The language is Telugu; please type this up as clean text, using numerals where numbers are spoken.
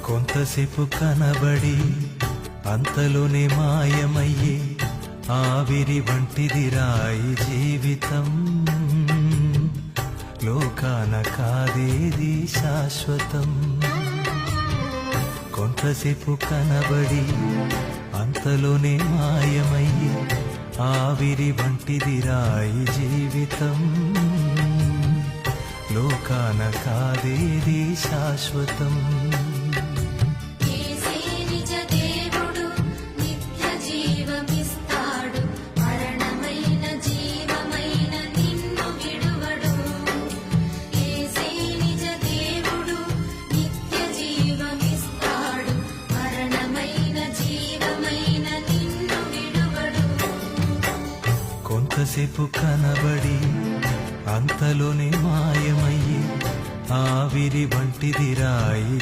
కొంతసేపు కనబడి అంతలోనే మాయమయ్యే ఆవిరి వంటిది రాయి జీవితం. లోకాన కాదేది శాశ్వతం. కొంతసేపు కనబడి అంతలోనే మాయమయ్యే ఆవిరి వంటిది రాయి జీవితం. లోకాన కాదేది శాశ్వతం. కొంతసేపు కనబడి అంతలోనే మాయమయ్యే ఆవిరి వంటిది రాయి